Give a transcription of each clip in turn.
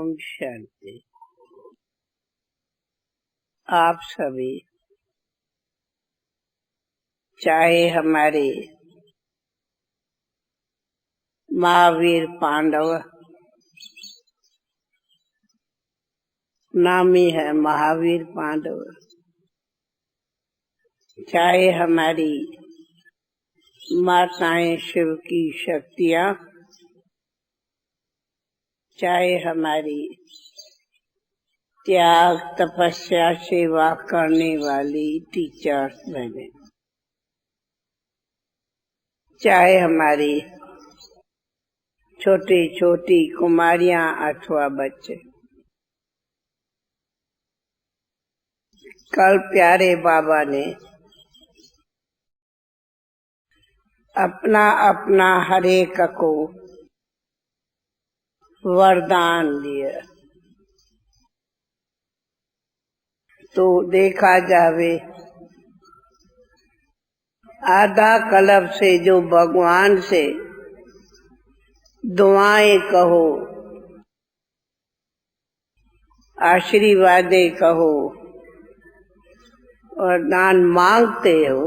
ओम शांति। आप सभी, चाहे हमारे महावीर पांडव, नाम ही है महावीर पांडव, चाहे हमारी माताएं शिव की शक्तियां, चाहे हमारी त्याग तपस्या सेवा करने वाली टीचर्स बहने, चाहे हमारी छोटी छोटी कुमारियां अथवा बच्चे, कल प्यारे बाबा ने अपना अपना हर एक को वरदान दिया। तो देखा जावे, आधा कल्प से जो भगवान से दुआएं कहो, आशीर्वादें कहो, वरदान मांगते हो,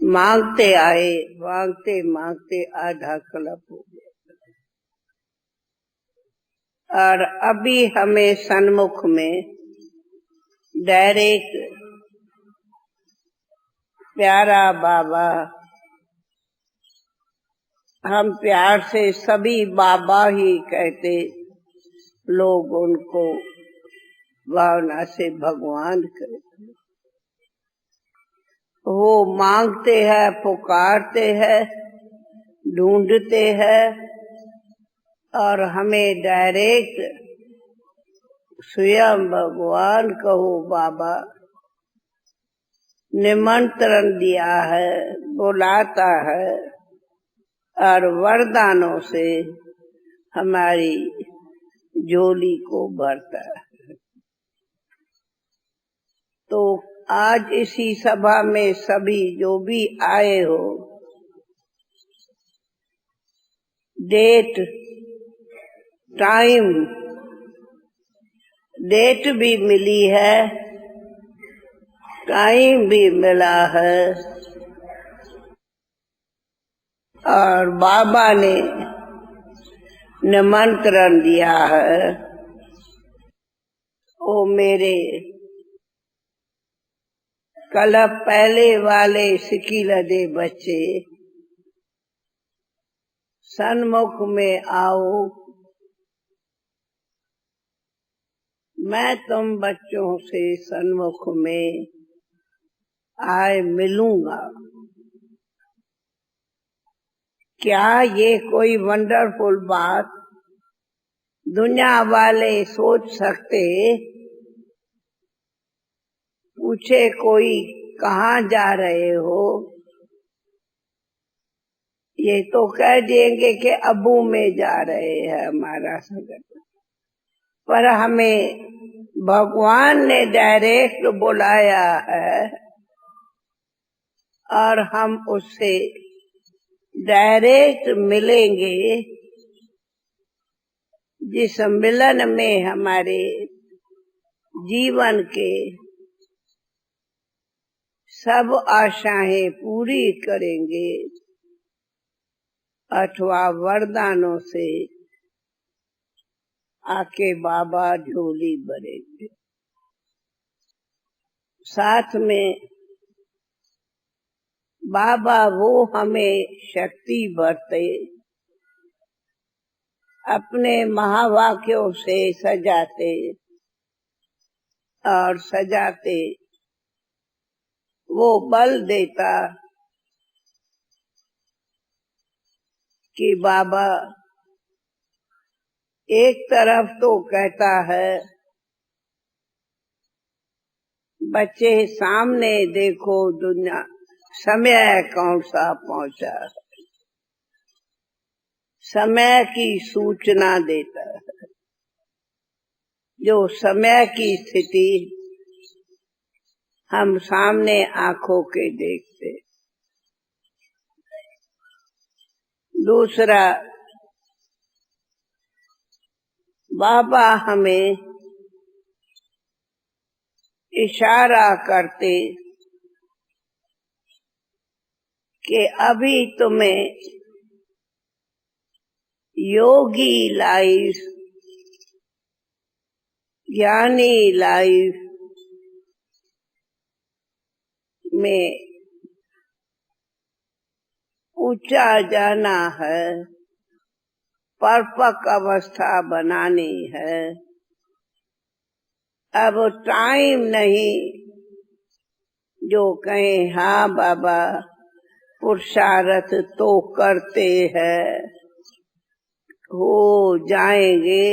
मांगते आए, मांगते मांगते आधा कल्प हो गया। और अभी हमें सन्मुख में डायरेक्ट प्यारा बाबा, हम प्यार से सभी बाबा ही कहते, लोग उनको भावना से भगवान कहते। वो मांगते हैं, पुकारते हैं, ढूंढते हैं और हमें डायरेक्ट स्वयं भगवान कहो बाबा निमंत्रण दिया है, बुलाता है और वरदानों से हमारी झोली को भरता है। तो आज इसी सभा में सभी जो भी आए हो, डेट भी मिली है, टाइम भी मिला है और बाबा ने निमंत्रण दिया है। ओ मेरे कल्प पहले वाले सिकीलदे बच्चे, सन्मुख में आओ, मैं तुम बच्चों से सन्मुख में आए मिलूंगा। क्या ये कोई वंडरफुल बात दुनिया वाले सोच सकते? पूछे कोई कहाँ जा रहे हो, ये तो कह देंगे कि अबू में जा रहे हैं हमारा संगत। पर हमें भगवान ने डायरेक्ट बुलाया है और हम उससे डायरेक्ट मिलेंगे, जिस मिलन में हमारे जीवन के सब आशाएं पूरी करेंगे अथवा वरदानों से आके बाबा झोली भरेंगे। साथ में बाबा वो हमें शक्ति भरते, अपने महावाक्यों से सजाते और सजाते वो बल देता कि बाबा एक तरफ तो कहता है, बच्चे सामने देखो दुनिया, समय कौन सा पहुंचा, समय की सूचना देता है। जो समय की स्थिति हम सामने आंखों के देखते। दूसरा, बाबा हमें इशारा करते कि अभी तुम्हें योगी लाइफ, ज्ञानी लाइफ में ऊंचा जाना है, परिपक्व अवस्था बनानी है। अब टाइम नहीं जो कहें हाँ बाबा पुरुषार्थ तो करते हैं, हो जाएंगे।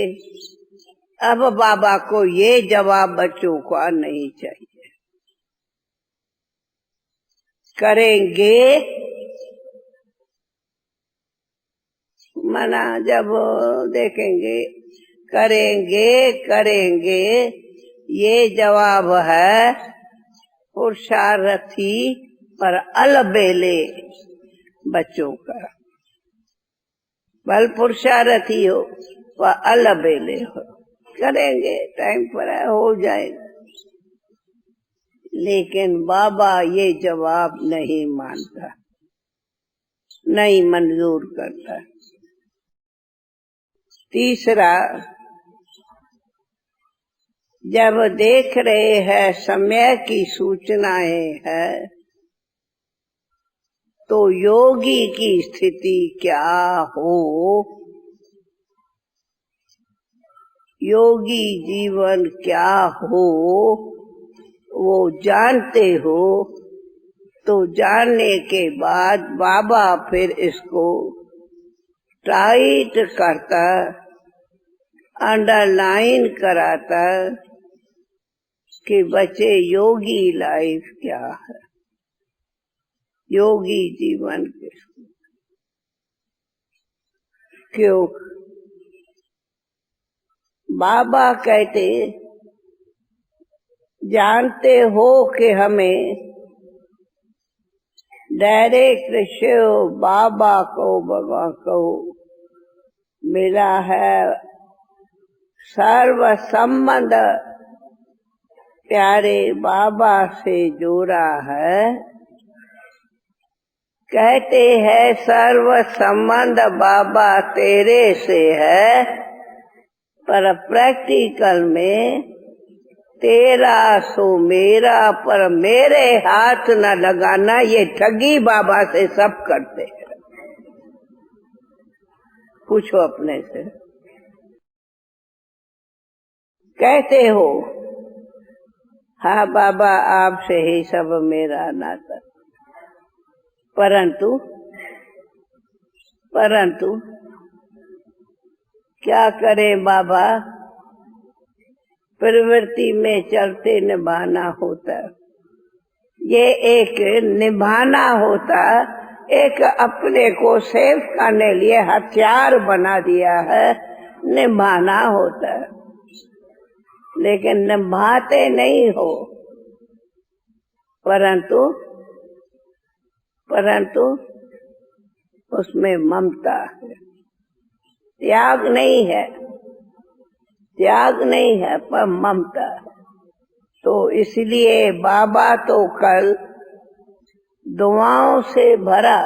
अब बाबा को ये जवाब बच्चों का नहीं चाहिए। करेंगे मना जब देखेंगे, करेंगे करेंगे ये जवाब है पुरुषार्थी पर अलबेले बच्चों का। बल पुरुषार्थी हो वह अलबेले हो, करेंगे टाइम पर है, हो जाएगा। लेकिन बाबा ये जवाब नहीं मानता, नहीं मंजूर करता। तीसरा, जब देख रहे हैं समय की सूचनाएं है, तो योगी की स्थिति क्या हो, योगी जीवन क्या हो वो जानते हो। तो जानने के बाद बाबा फिर इसको टाइट करता, अंडरलाइन कराता कि बच्चे योगी लाइफ क्या है, योगी जीवन किसको। क्यों बाबा कहते जानते हो कि हमें डायरेक्ट शिव बाबा को बाबा को मिला है, सर्व संबंध प्यारे बाबा से जोड़ा है। कहते हैं सर्व संबंध बाबा तेरे से है, पर प्रैक्टिकल में तेरा सो मेरा, पर मेरे हाथ न लगाना, ये ठगी बाबा से सब करते हैं। पूछो अपने से। कहते हो हाँ बाबा आपसे ही सब मेरा नाता, परंतु क्या करें बाबा, प्रवृत्ति में चलते निभाना होता। ये एक निभाना होता, एक अपने को सेव करने लिए हथियार बना दिया है, निभाना होता। लेकिन निभाते नहीं हो, परंतु उसमें ममता है, त्याग नहीं है, त्याग नहीं है पर ममता है। तो इसलिए बाबा तो कल दुआओं से भरा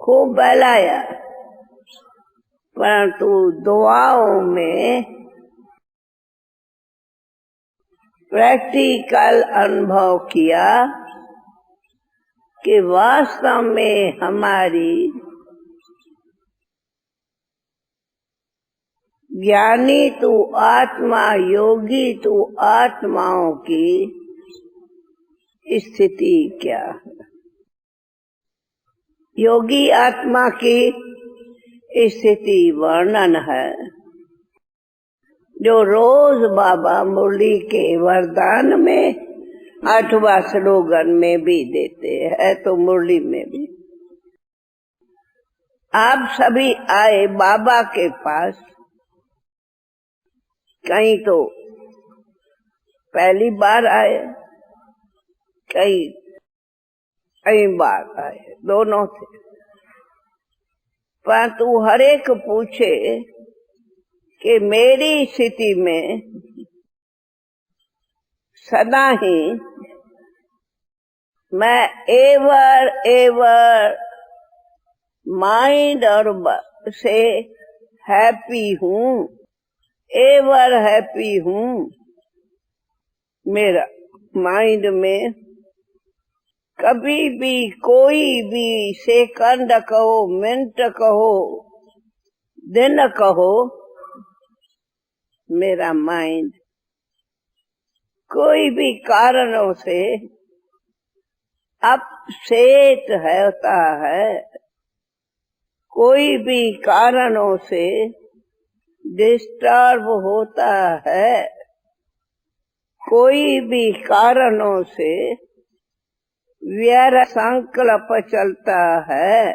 खूब बहलाया, परंतु दुआओं में प्रैक्टिकल अनुभव किया कि वास्तव में हमारी ज्ञानी तू आत्मा, योगी तू आत्माओं की स्थिति क्या है। योगी आत्मा की स्थिति वर्णन है, जो रोज बाबा मुरली के वरदान में 8वां स्लोगन में भी देते हैं, तो मुरली में भी। आप सभी आए बाबा के पास, कहीं तो पहली बार आए, कई बार आए, दोनों थे। परंतु हर एक पूछे कि मेरी स्थिति में सदा ही मैं एवर माइंड और से हैप्पी हूँ, एवर हैप्पी हूँ। मेरा माइंड में कभी भी कोई भी सेकंड कहो, मिनट कहो, दिन कहो, मेरा माइंड कोई भी कारणों से अपसेट होता है, कोई भी कारणों से डिस्टर्ब होता है, कोई भी कारणों से व्यर्थ संकल्प चलता है,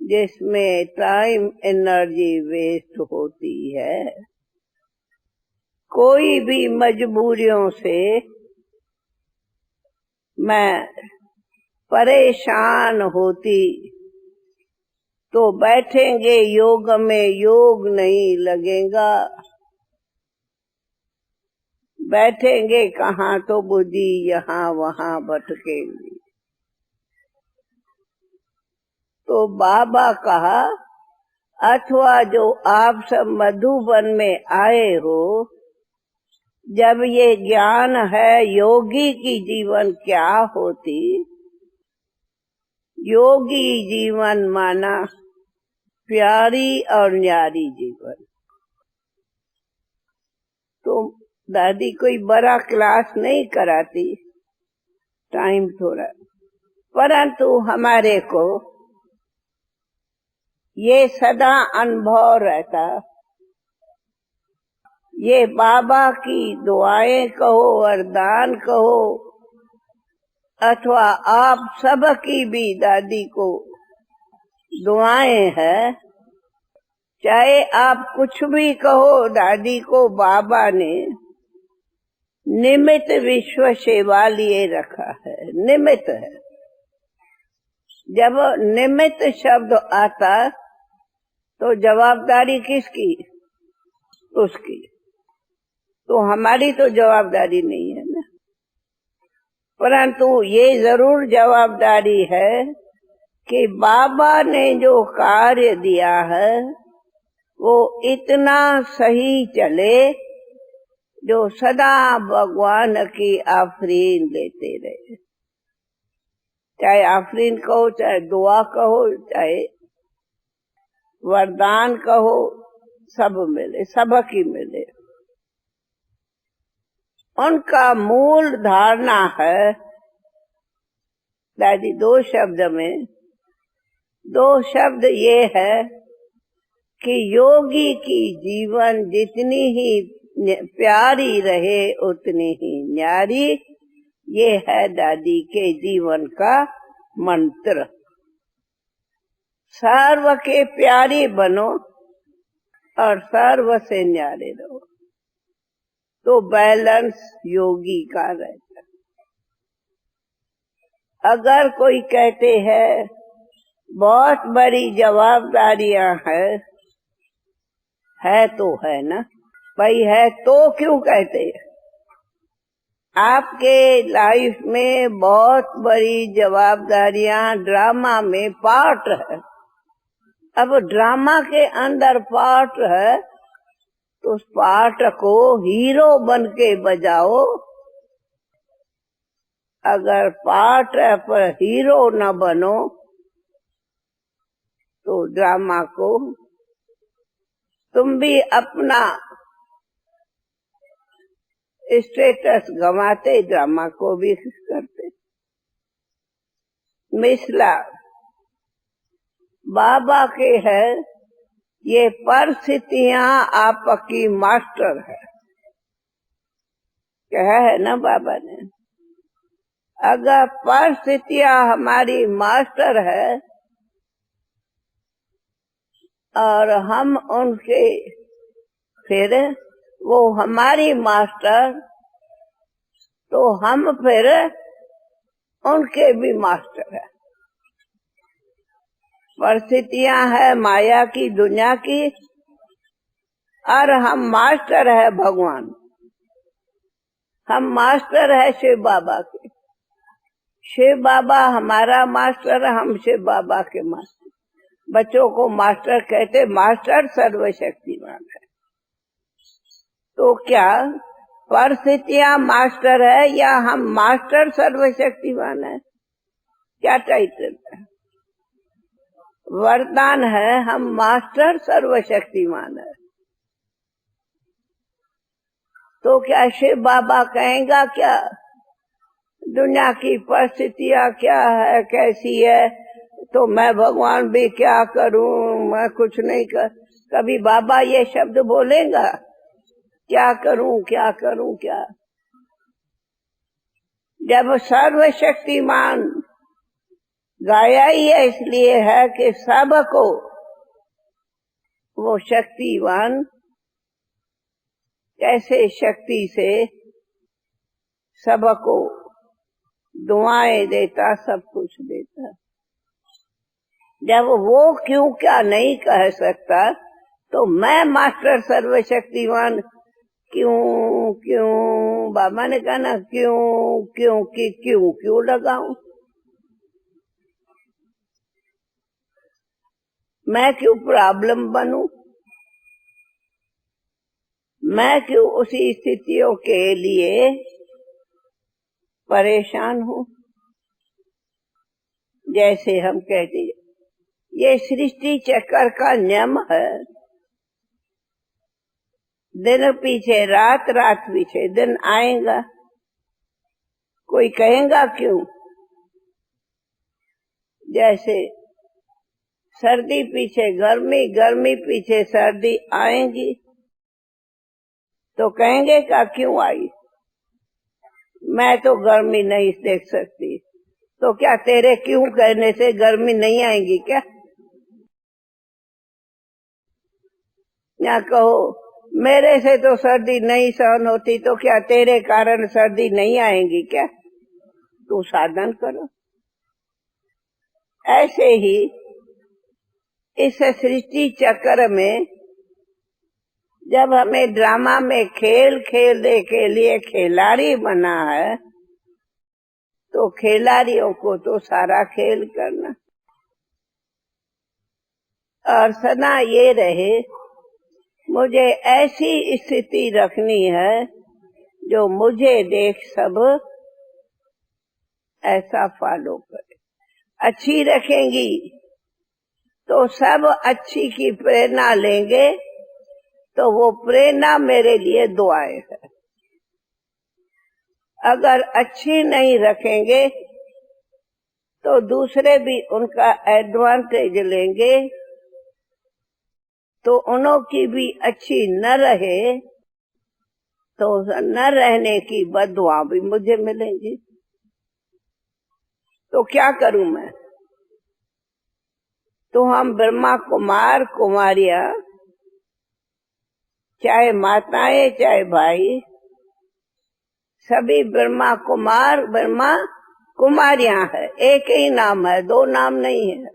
जिसमें टाइम एनर्जी वेस्ट होती है, कोई भी मजबूरियों से मैं परेशान होती तो बैठेंगे योग में योग नहीं लगेगा, बैठेंगे कहाँ तो बुद्धि यहाँ वहाँ भटकेगी। तो बाबा कहा, अथवा जो आप सब मधुबन में आए हो, जब ये ज्ञान है योगी की जीवन क्या होती, योगी जीवन माना प्यारी और न्यारी जीवन। तो दादी कोई बड़ा क्लास नहीं कराती, टाइम थोड़ा, परंतु हमारे को ये सदा अनुभव रहता, ये बाबा की दुआएं कहो, वरदान कहो, अथवा आप सब की भी दादी को दुआएं हैं, चाहे आप कुछ भी कहो, दादी को बाबा ने निमित्त विश्व सेवा लिए रखा है, निमित्त है। जब निमित्त शब्द आता तो जवाबदारी किसकी? उसकी। तो हमारी तो जवाबदारी नहीं है ना, परंतु ये जरूर जवाबदारी है कि बाबा ने जो कार्य दिया है वो इतना सही चले, जो सदा भगवान की आफरीन लेते रहे। चाहे आफरीन कहो, चाहे दुआ कहो, चाहे वरदान कहो, सब मिले, सबकी मिले। उनका मूल धारणा है दादी, दो शब्द में, दो शब्द ये है कि योगी की जीवन जितनी ही प्यारी रहे उतनी ही न्यारी। ये है दादी के जीवन का मंत्र। सर्व के प्यारी बनो और सर्व से न्यारे रहो, तो बैलेंस योगी का रहता। अगर कोई कहते हैं बहुत बड़ी जवाबदारियां है तो है ना भाई, है तो क्यों कहते हैं? आपके लाइफ में बहुत बड़ी जवाबदारियां ड्रामा में पार्ट है। अब ड्रामा के अंदर पार्ट है तो उस पार्ट को हीरो बन के बजाओ। अगर पार्ट पर हीरो न बनो तो ड्रामा को तुम भी अपना स्टेटस गंवाते, ड्रामा को भी करते। मिसला बाबा के है, ये परिस्थितियां आपकी मास्टर है, कहा है ना बाबा ने। अगर परिस्थितियां हमारी मास्टर है और हम उनके, फिर वो हमारी मास्टर, तो हम फिर उनके भी मास्टर है। परिस्थितियां है माया की, दुनिया की, और हम मास्टर है भगवान, हम मास्टर है शिव बाबा के। शिव बाबा हमारा मास्टर, हम शिव बाबा के मास्टर। बच्चों को मास्टर कहते, मास्टर सर्वशक्तिमान है। तो क्या परिस्थितियां मास्टर है या हम मास्टर सर्वशक्तिमान है? क्या टाइटल है? वरदान है हम मास्टर सर्वशक्तिमान है। तो क्या शिव बाबा कहेगा क्या दुनिया की परिस्थितियां क्या है, कैसी है, तो मैं भगवान भी क्या करूं, मैं कुछ नहीं कर। कभी बाबा ये शब्द बोलेगा? क्या करूं क्या करूं क्या? जब सर्वशक्तिमान गाया ही है इसलिए है कि सबको वो शक्तिवान कैसे शक्ति से सबको दुआएं देता, सब कुछ देता। जब वो क्यों क्या नहीं कह सकता, तो मैं मास्टर सर्वशक्तिमान क्यों क्यों, बाबा ने कहा ना क्यों क्यों की क्यों लगाऊं? मैं क्यों प्रॉब्लम बनूं? मैं क्यों उसी स्थितियों के लिए परेशान हूं? जैसे हम कहते, ये सृष्टि चक्र का नियम है। दिन पीछे रात, रात पीछे दिन आएगा। कोई कहेगा क्यों? जैसे सर्दी पीछे गर्मी, गर्मी पीछे सर्दी आएगी, तो कहेंगे क्या क्यों आई? मैं तो गर्मी नहीं देख सकती। तो क्या तेरे क्यों कहने से गर्मी नहीं आएगी क्या? या कहो मेरे से तो सर्दी नहीं सहन होती, तो क्या तेरे कारण सर्दी नहीं आएगी क्या? तू साधन करो। ऐसे ही इस सृष्टि चक्र में जब हमें ड्रामा में खेल खेलने के लिए खिलाड़ी बना है, तो खिलाड़ियों को तो सारा खेल करना। और सदा ये रहे मुझे ऐसी स्थिति रखनी है जो मुझे देख सब ऐसा फॉलो करे। अच्छी रखेंगी तो सब अच्छी की प्रेरणा लेंगे, तो वो प्रेरणा मेरे लिए दुआएं है। अगर अच्छी नहीं रखेंगे तो दूसरे भी उनका एडवांटेज लेंगे, तो उन्हों की भी अच्छी न रहे तो न रहने की बददुआ भी मुझे मिलेंगी। तो क्या करूं मैं? तो हम ब्रह्मा कुमार कुमारियां, चाहे माताएं चाहे भाई, सभी ब्रह्मा कुमार ब्रह्मा कुमारियां है। एक ही नाम है, दो नाम नहीं है।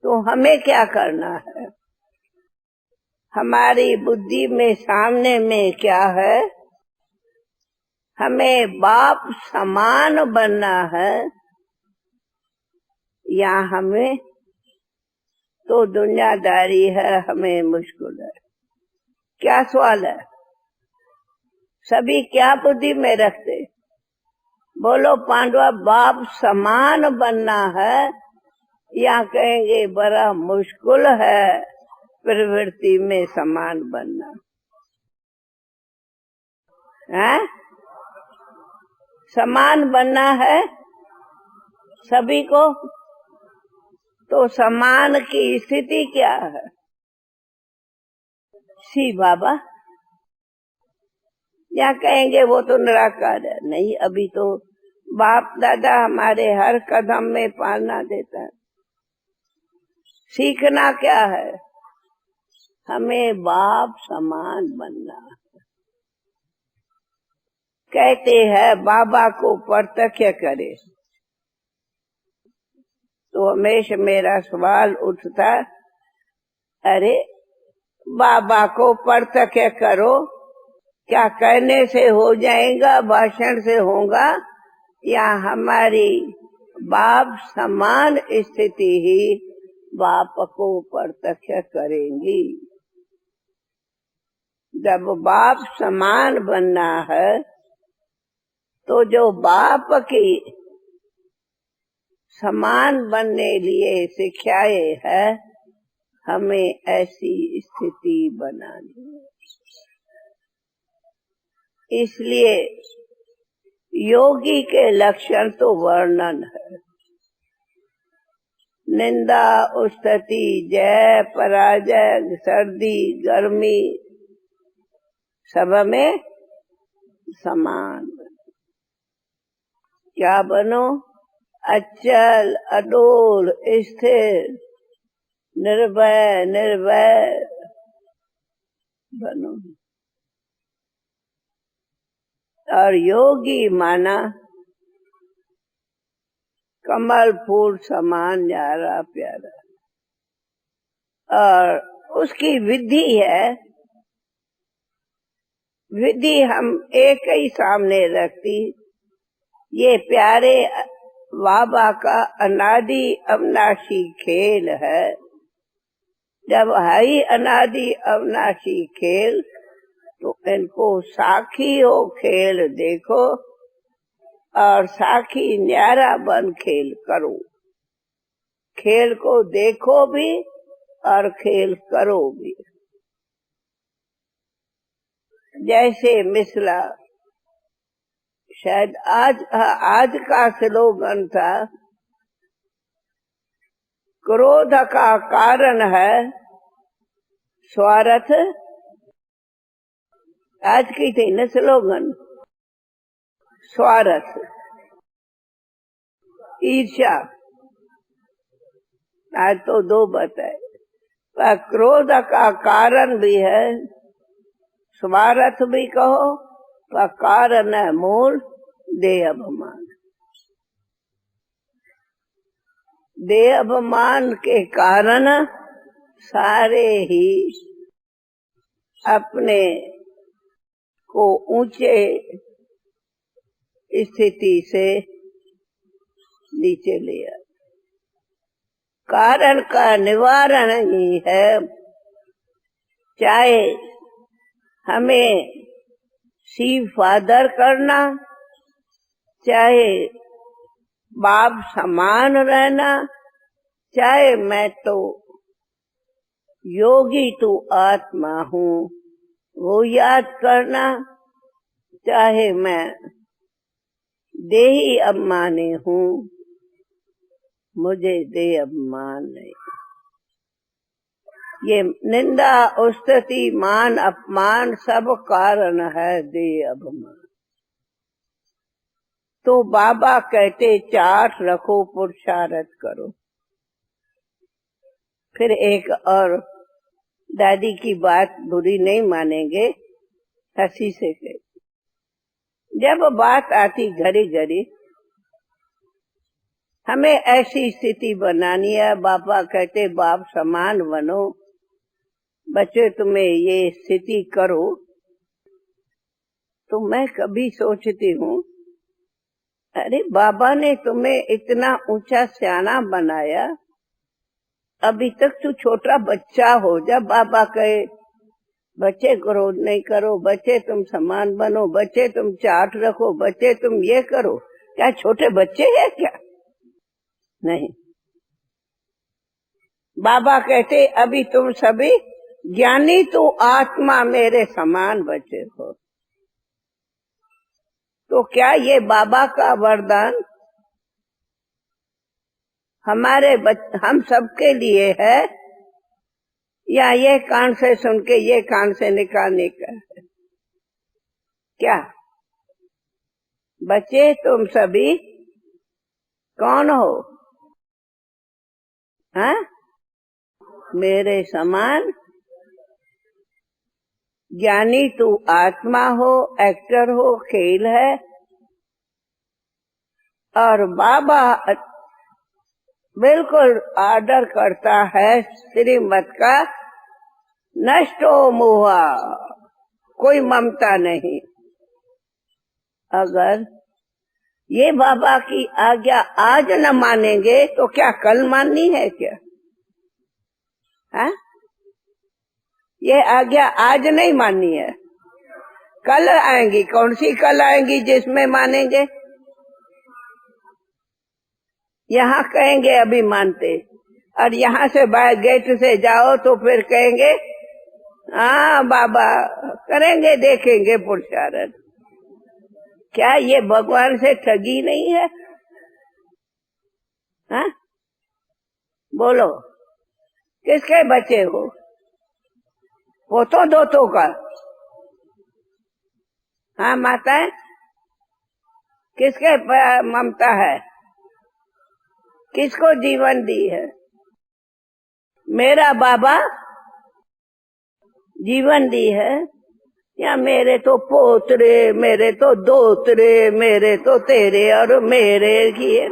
तो हमें क्या करना है? हमारी बुद्धि में सामने में क्या है? हमें बाप समान बनना है, या हमें तो दुनियादारी है, हमें मुश्किल है। क्या सवाल है? सभी क्या बुद्धि में रखते? बोलो पांडवा, बाप समान बनना है या कहेंगे बड़ा मुश्किल है प्रवृत्ति में समान बनना है? समान बनना है सभी को, तो समान की स्थिति क्या है? सी बाबा, या कहेंगे वो तो निराकार है। नहीं, अभी तो बाप दादा हमारे हर कदम में पालना देता है। सीखना क्या है? हमें बाप समान बनना। कहते हैं बाबा को प्रत्यक्ष करे, तो हमेशा मेरा सवाल उठता, अरे बाबा को प्रत्यक्ष करो। क्या कहने से हो जाएगा, भाषण से होगा, या हमारी बाप समान स्थिति ही बाप को प्रत्यक्ष करेंगी। जब बाप समान बनना है तो जो बाप की समान बनने लिए सिखाए है, हमें ऐसी स्थिति बनानी है। इसलिए योगी के लक्षण तो वर्णन है। निंदा, स्तुति, जय, पराजय, सर्दी, गर्मी, सब में समान। क्या बनो? अचल, अडोल, स्थिर, निर्भय, निर्भय बनो। और योगी माना कमल फूल समान न्यारा प्यारा। और उसकी विधि है, विधि हम एक ही सामने रखती। ये प्यारे बाबा का अनादि अविनाशी खेल है। जब है ही अनादि अविनाशी खेल, तो इनको साखी हो खेल देखो, और साखी न्यारा बन खेल करो। खेल को देखो भी और खेल करो भी। जैसे मिसला, शायद आज का स्लोगन था, क्रोध का कारण है स्वार्थ। आज की थी न स्लोगन, स्वार्थ, ईर्ष्या। आज तो दो बताए, पर क्रोध का कारण भी है, स्वार्थ भी कहो, पर कारण है मूल देह अभिमान। देह अभिमान के कारण सारे ही अपने को ऊंचे स्थिति से नीचे ले आते। कारण का निवारण ही है। चाहे हमें सी फादर करना, चाहे बाप समान रहना, चाहे मैं तो योगी तो आत्मा हूँ वो याद करना, चाहे मैं देही अभिमानी हूँ, मुझे देह अभिमान नहीं। ये निंदा, स्तुति, मान, अपमान सब कारण है देह अभिमान। तो बाबा कहते चार्ट रखो, पुरुषार्थ करो। फिर एक और दादी की बात बुरी नहीं मानेंगे, हंसी से कहे। जब बात आती घड़ी घड़ी हमें ऐसी स्थिति बनानी है, बाबा कहते बाप समान बनो, बच्चे तुम्हें ये स्थिति करो, तो मैं कभी सोचती हूँ, अरे बाबा ने तुम्हें इतना ऊंचा सियाना बनाया, अभी तक तू छोटा बच्चा हो जा। बाबा कहे बच्चे क्रोध नहीं करो, बच्चे तुम समान बनो, बच्चे तुम चार्ट रखो, बच्चे तुम ये करो। क्या छोटे बच्चे हैं क्या? नहीं। बाबा कहते अभी तुम सभी ज्ञानी तो आत्मा मेरे समान बच्चे हो। तो क्या ये बाबा का वरदान हम सबके लिए है, या ये कान से सुन के ये कान से निकालने का है? क्या बच्चे तुम सभी कौन हो? हाँ, मेरे समान ज्ञानी तू आत्मा हो, एक्टर हो, खेल है। और बाबा बिल्कुल आर्डर करता है श्रीमत का, नष्टो मोहा, कोई ममता नहीं। अगर ये बाबा की आज्ञा आज न मानेंगे तो क्या कल माननी है क्या? हा? ये आज्ञा आज नहीं माननी है, कल आएंगी। कौन सी कल आएंगी जिसमें मानेंगे? यहाँ कहेंगे अभी मानते, और यहाँ से बाहर गेट से जाओ तो फिर कहेंगे हाँ बाबा करेंगे, देखेंगे पुरुषार्थ। क्या ये भगवान से ठगी नहीं है? हाँ बोलो, किसके बच्चे हो? पोतों दोतों का? हाँ माता है, किसके ममता है? किसको जीवन दी है? मेरा बाबा जीवन दी है या मेरे तो पोतरे, मेरे तो दोतरे, मेरे तो तेरे और मेरे की है?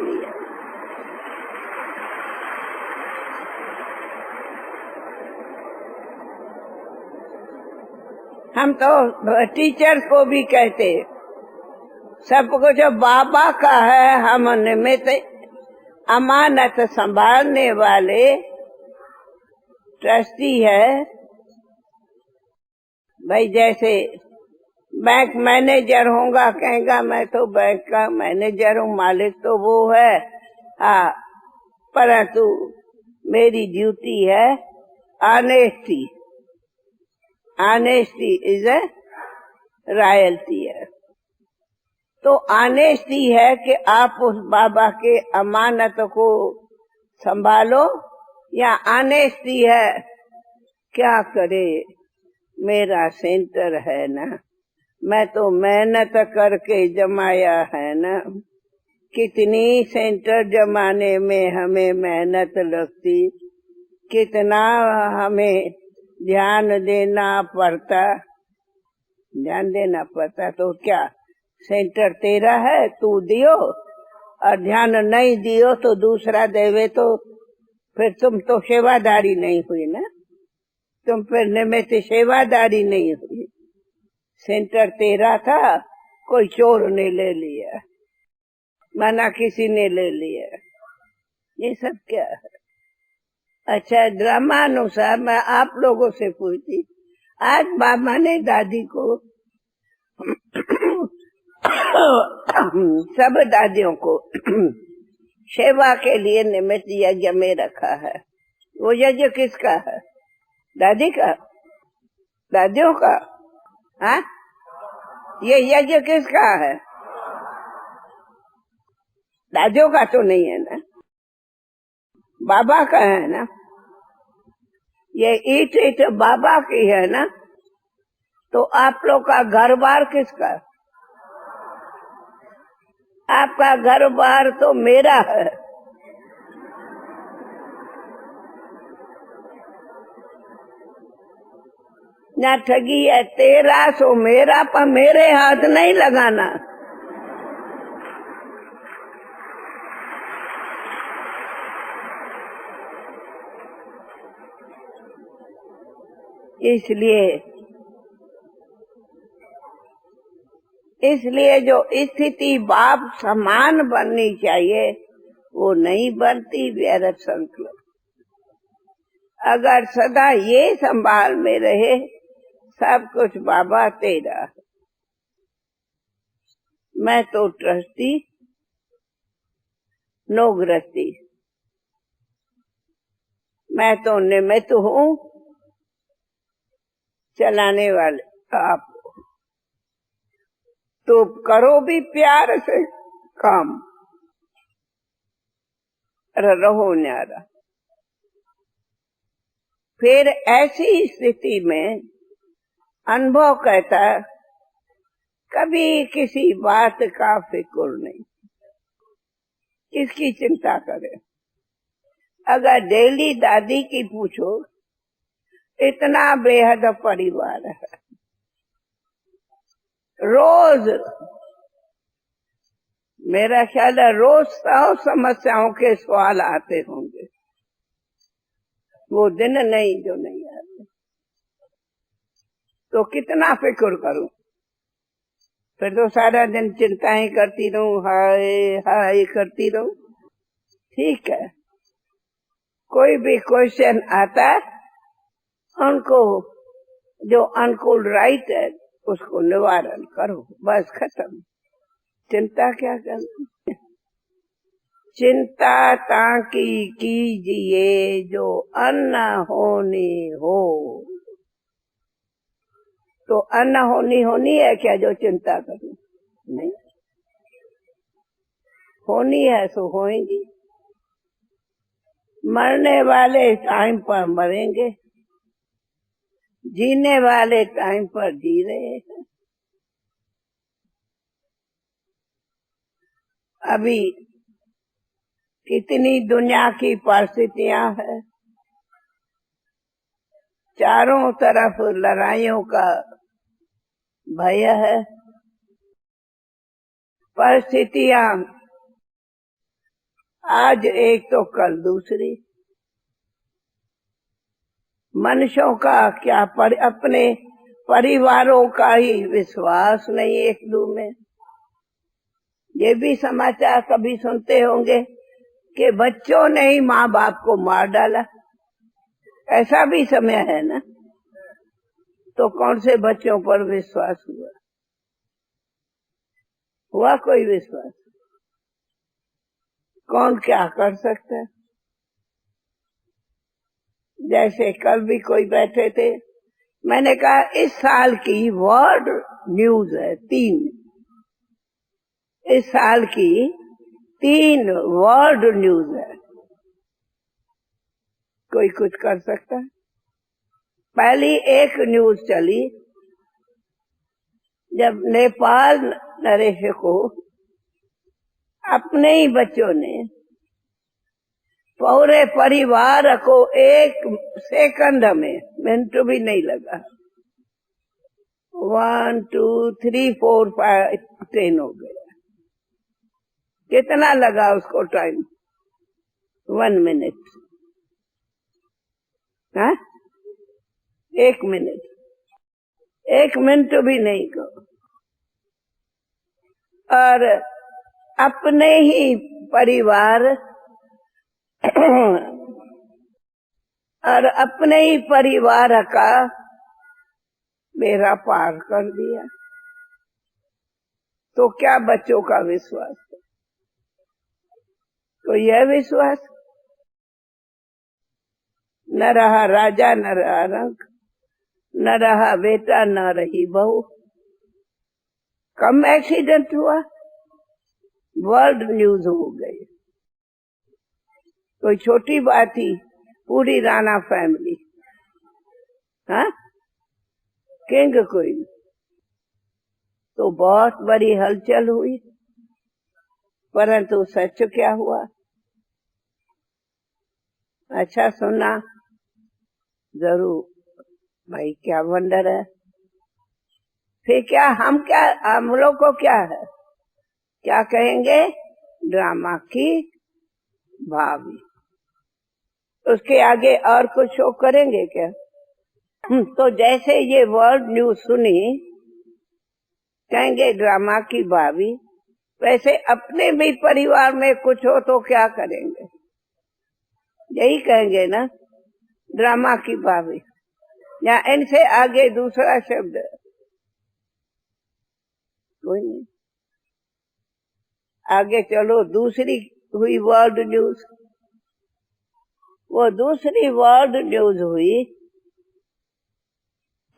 हम तो टीचर्स को भी कहते, सबको जो बाबा का है, हम निमित्त अमानत संभालने वाले ट्रस्टी है। भाई जैसे बैंक मैनेजर होगा, कहेगा मैं तो बैंक का मैनेजर हूँ, मालिक तो वो है, हाँ, परंतु मेरी ड्यूटी है honesty. Honesty is a royalty है। तो ऑनेस्टी है कि आप उस बाबा के अमानत को संभालो, या ऑनेस्टी है क्या करे, मेरा सेंटर है ना, मैं तो मेहनत करके जमाया है ना। कितनी सेंटर जमाने में हमें मेहनत लगती, कितना हमें ध्यान देना पड़ता। ध्यान देना पड़ता तो क्या सेंटर तेरा है, तू दियो, और ध्यान नहीं दियो तो दूसरा देवे, तो फिर तुम तो सेवादारी नहीं हुई ना, तुम फिर निमित्त सेवादारी नहीं हुई। सेंटर तेरा था, कोई चोर ने ले लिया, मना किसी ने ले लिया, ये सब क्या है? अच्छा, ड्रामानुसार मैं आप लोगों से पूछती, आज बाबा ने दादी को सब दादियों को सेवा के लिए निमित्त यज्ञ में रखा है। वो यज्ञ किसका है? दादी का? दादियों का? हाँ, ये यज्ञ किसका है? दादियों का तो नहीं है ना, बाबा का है ना। ये ईट बाबा की है ना, तो आप लोग का घर बार किसका? आपका घर बार तो मेरा है। ना ठगी है, तेरा सो मेरा, पर मेरे हाथ नहीं लगाना। इसलिए जो स्थिति बाप समान बननी चाहिए वो नहीं बनती। व्यर्थ संकल्प अगर सदा ये संभाल में रहे, सब कुछ बाबा तेरा, मैं तो ट्रस्टी, नो ग्रस्ती, मैं तो निमित्त हूँ, चलाने वाले आप। तो करो भी प्यार से काम, रहो न्यारा। फिर ऐसी स्थिति में अनुभव कहता है, कभी किसी बात का फिक्र नहीं, किसकी चिंता करे। अगर डेली दादी की पूछो, इतना बेहद परिवार है, रोज मेरा ख्याल है रोज 100 समस्याओं के सवाल आते होंगे। वो दिन नहीं जो नहीं आते। तो कितना फिक्र करूं? फिर तो सारा दिन चिंताएं करती रहूं, हाय हाय करती रहूं। ठीक है, कोई भी क्वेश्चन आता है उनको जो अनुकूल राइट है उसको निवारण करो, बस खत्म। चिंता क्या करनी? चिंता ताकि कीजिए जो अन्न होनी हो। तो अन्न होनी है क्या जो चिंता करूं? नहीं, होनी है सो होएगी। मरने वाले टाइम पर मरेंगे, जीने वाले टाइम पर जी रहे हैं। अभी कितनी दुनिया की परिस्थितियां हैं, चारों तरफ लड़ाइयों का भय है। परिस्थितियां आज एक तो कल दूसरी। मनुष्यों का क्या अपने परिवारों का ही विश्वास नहीं एक दूसरे में। ये भी समाचार कभी सुनते होंगे कि बच्चों ने ही माँ बाप को मार डाला, ऐसा भी समय है ना। तो कौन से बच्चों पर विश्वास हुआ कोई विश्वास? कौन क्या कर सकता है? जैसे कल भी कोई बैठे थे, मैंने कहा इस साल की वर्ल्ड न्यूज है 3। इस साल की 3 वर्ल्ड न्यूज है। कोई कुछ कर सकता है? पहली एक न्यूज चली जब नेपाल नरेश को अपने ही बच्चों ने पूरे परिवार को 1 सेकंड में, मिनट भी नहीं लगा, 1 2 3 4 5 10 हो गया। कितना लगा उसको टाइम? 1 मिनट। हाँ, 1 मिनट, 1 मिनट भी नहीं को। और अपने ही परिवार और अपने ही परिवार का बेड़ा पार कर दिया। तो क्या बच्चों का विश्वास है? तो यह विश्वास न रहा राजा, न रहा रंग, न रहा बेटा, न रही बहू। कम एक्सीडेंट हुआ, वर्ल्ड न्यूज हो गई। कोई छोटी बात थी, पूरी राणा फैमिली, हाँ, किंग कोई। तो बहुत बड़ी हलचल हुई, परंतु सच क्या हुआ? अच्छा सुना जरूर, भाई क्या वंडर है। फिर क्या हम लोग को क्या है, क्या कहेंगे? ड्रामा की भाभी। उसके आगे और कुछ शो करेंगे क्या? तो जैसे ये वर्ल्ड न्यूज सुनी, कहेंगे ड्रामा की भाभी। वैसे अपने भी परिवार में कुछ हो तो क्या करेंगे? यही कहेंगे ना, ड्रामा की भाभी, या इनसे आगे दूसरा शब्द कोई नहीं। आगे चलो, दूसरी हुई वर्ल्ड न्यूज। वो दूसरी वर्ल्ड न्यूज हुई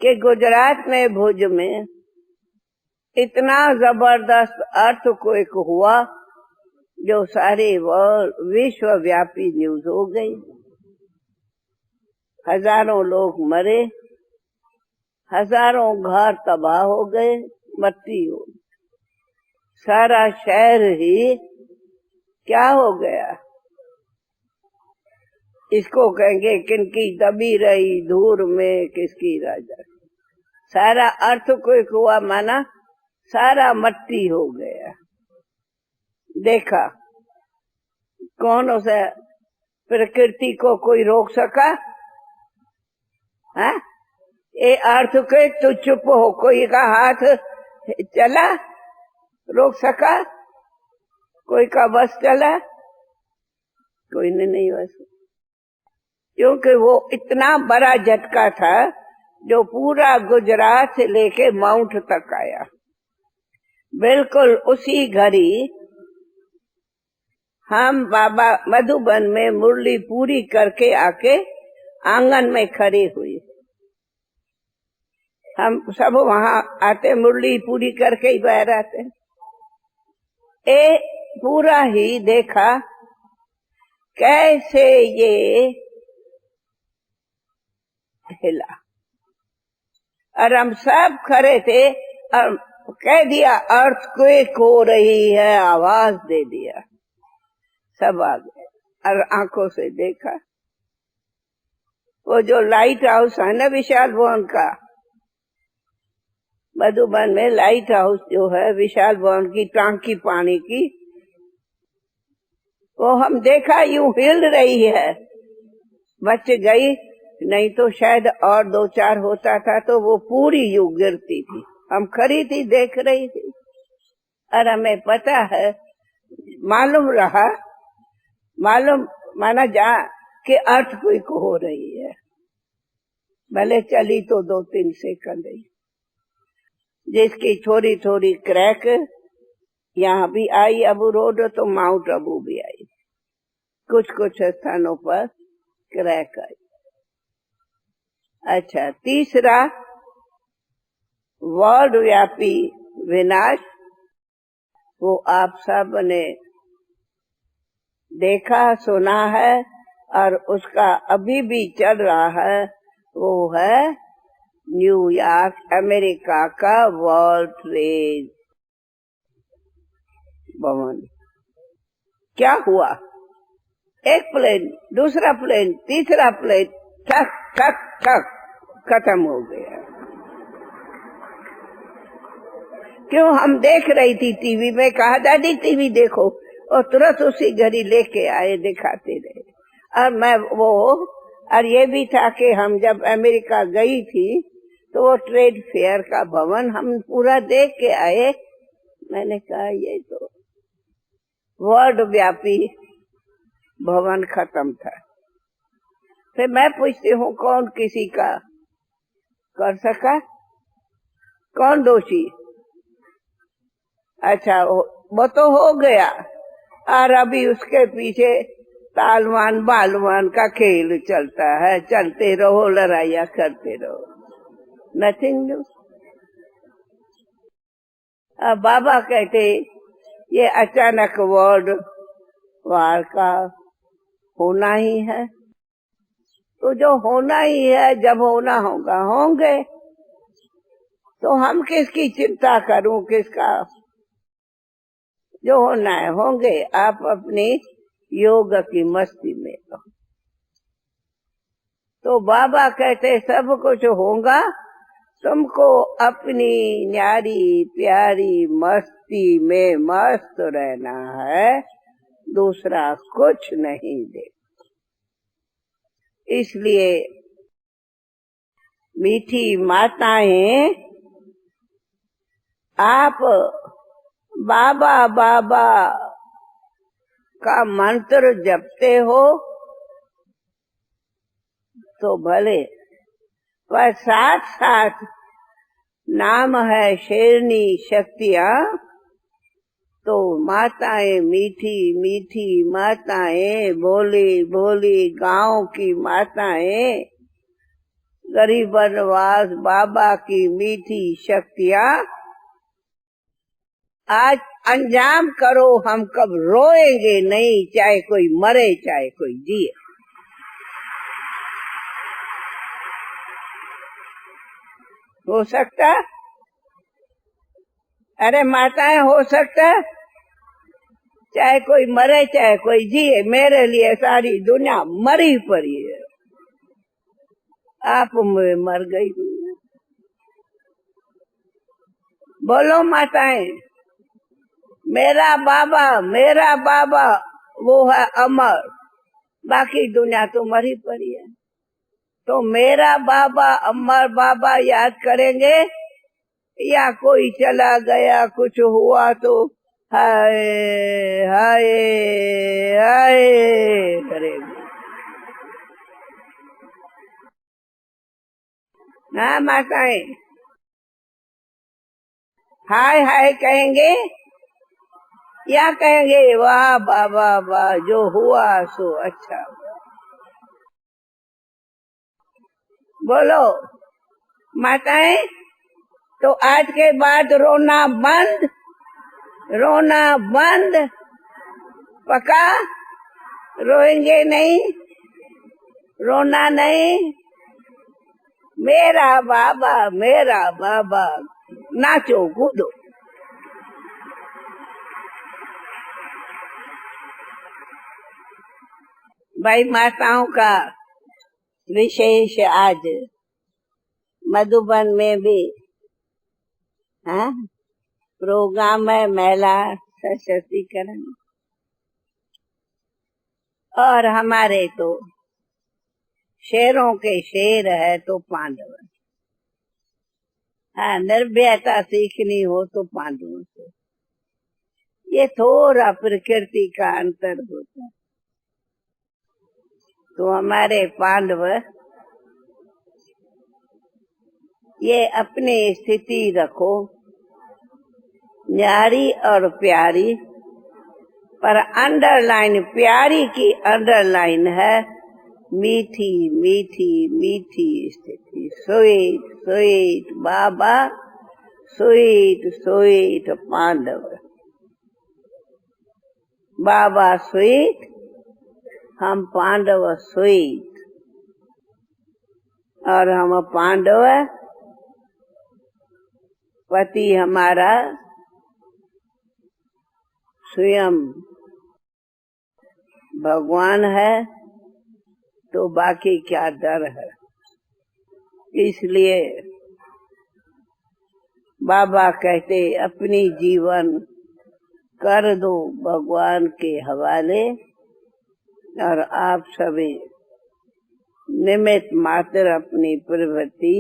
कि गुजरात में भुज में इतना जबरदस्त अर्थक्वेक हुआ जो सारे विश्वव्यापी न्यूज हो गई। हजारों लोग मरे, हजारों घर तबाह हो गए, मट्टी हो, सारा शहर ही क्या हो गया? इसको कहेंगे किनकी दबी रही धूर में किसकी राजा। सारा अर्थक्वेक हुआ, माना सारा मट्टी हो गया। देखा कौन उसे प्रकृति को कोई रोक सका? हाँ, ये अर्थ के तू चुप हो, कोई का हाथ चला रोक सका, कोई का बस चला, कोई ने नहीं बस, क्योंकि वो इतना बड़ा झटका था जो पूरा गुजरात से लेके माउंट तक आया। बिल्कुल उसी घड़ी हम बाबा मधुबन में मुरली पूरी करके आके आंगन में खड़ी हुई। हम सब वहां आते, मुरली पूरी करके ही बाहर आते। ए पूरा ही देखा कैसे ये हिला, और हम सब खड़े थे और कह दिया अर्थक्वेक हो रही है, आवाज दे दिया। सब आ गए और आंखों से देखा। वो जो लाइट हाउस है ना विशाल भवन का, मधुबन में लाइट हाउस जो है विशाल भवन की टांकी पानी की, वो हम देखा यूं हिल रही है। बच गई, नहीं तो शायद और 2-4 होता था तो वो पूरी यूं गिरती थी। हम खड़ी थी, देख रही थी, और हमें पता है, मालूम रहा, मालूम माना जा कि अर्थक्वेक हो रही है। भले चली तो 2-3 सेकंड ही, जिसकी थोड़ी थोड़ी क्रैक यहाँ भी आई, अबू रोड तो माउंट अबू भी आई, कुछ कुछ स्थानों पर क्रैक आई। अच्छा, तीसरा वर्ल्ड व्यापी विनाश, वो आप सब ने देखा सुना है और उसका अभी भी चल रहा है। वो है न्यूयॉर्क अमेरिका का वर्ल्ड ट्रेड भवन। क्या हुआ, एक प्लेन, दूसरा प्लेन, तीसरा प्लेन, ठक ठक ठक खत्म हो गया। क्यों, हम देख रही थी टीवी में, कहा दादी टीवी देखो, और तुरंत उसी घड़ी लेके आए, दिखाते रहे। और मैं वो, और ये भी था कि हम जब अमेरिका गई थी तो वो ट्रेड फेयर का भवन हम पूरा देख के आए। मैंने कहा ये तो वर्ल्ड व्यापी भवन खत्म था। फिर मैं पूछती हूँ, कौन किसी का कर सका, कौन दोषी? अच्छा, वो तो हो गया, और अभी उसके पीछे तालवान बालवान का खेल चलता है, चलते रहो, लड़ाइयाँ करते रहो, नथिंग न्यू। अब बाबा कहते ये अचानक वर्ल्ड वार का होना ही है, तो जो होना ही है, जब होना होगा होंगे, तो हम किसकी चिंता करूं, किसका, जो होना है होंगे। आप अपनी योग की मस्ती में हो। तो बाबा कहते सब कुछ होगा, तुमको अपनी न्यारी प्यारी मस्ती में मस्त रहना है, दूसरा कुछ नहीं दे। इसलिए मीठी माताएं, आप बाबा बाबा का मंत्र जपते हो तो भले, पर साथ साथ नाम है शेरनी शक्तियाँ, तो माताएं मीठी मीठी माताएं, भोली भोली गांव की माताएं, गरीब नवाज बाबा की मीठी शक्तियाँ, आज अंजाम करो, हम कब रोएंगे नहीं, चाहे कोई मरे चाहे कोई जिए। हो सकता, अरे माताएं हो सकता, चाहे कोई मरे चाहे कोई जिए, मेरे लिए सारी दुनिया मरी पड़ी है, आप मर गई हुई। बोलो माताएं, मेरा बाबा वो है अमर, बाकी दुनिया तो मरी पड़ी है। तो मेरा बाबा अमर बाबा याद करेंगे या कोई चला गया कुछ हुआ तो हाय हाय हाय करेंगे? हाँ माताएं, हाय हाय कहेंगे या कहेंगे वाह बाबा वाह जो हुआ सो अच्छा? बोलो माताएं। तो आज के बाद रोना बंद, रोना बंद, पक्का? रोएंगे नहीं, रोना नहीं। मेरा बाबा नाचो कूदो। भाई माताओं का विशेष आज मधुबन में भी प्रोग्राम है, महिला सशक्तिकरण। और हमारे तो शेरों के शेर है तो पांडव। हाँ, निर्भयता सीखनी हो तो पांडवों से। ये थोड़ा प्रकृति का अंतर होता है। तो हमारे पांडव ये अपनी स्थिति रखो न्यारी और प्यारी, पर अंडरलाइन प्यारी की अंडरलाइन है मीठी मीठी मीठी स्थिति। स्वीट स्वीट बाबा, स्वीट स्वीट पांडव। बाबा स्वीट, हम पांडव स्वीट। और हम पांडव, पति हमारा स्वयं भगवान है, तो बाकी क्या डर है? इसलिए बाबा कहते अपनी जीवन कर दो भगवान के हवाले, और आप सभी निमित्त मात्र अपनी प्रवृत्ति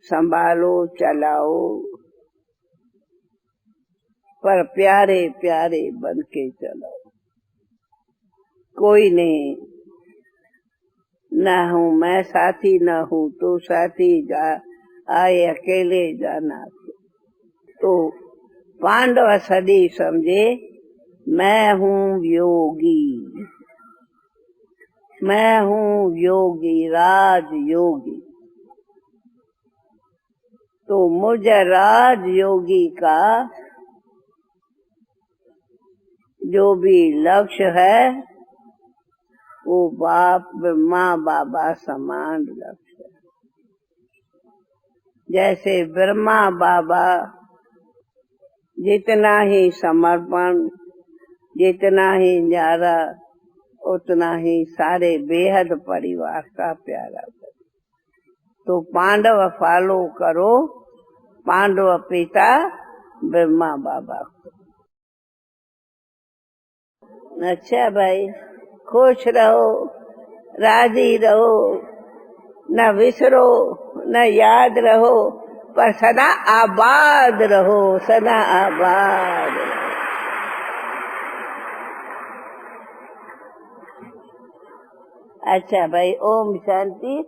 संभालो चलाओ, पर प्यारे प्यारे बन के चलो। कोई नहीं, न हूँ मैं साथी, न हूँ तो साथी, आए अकेले जाना। तो पांडव सदी समझे मैं हूँ योगी, मैं हूँ योगी, राज योगी। तो मुझे राज योगी का जो भी लक्ष्य है वो बाप माँ बाबा समान लक्ष्य है। जैसे ब्रह्मा बाबा जितना ही समर्पण, जितना ही न्यारा, उतना ही सारे बेहद परिवार का प्यारा। तो पांडव फॉलो करो पांडव पिता ब्रह्मा बाबा को। अच्छा भाई, खुश रहो, राजी रहो, न विसरो, न याद रहो, पर सदा आबाद रहो, सदा आबाद रहो। अच्छा भाई, ओम शांति।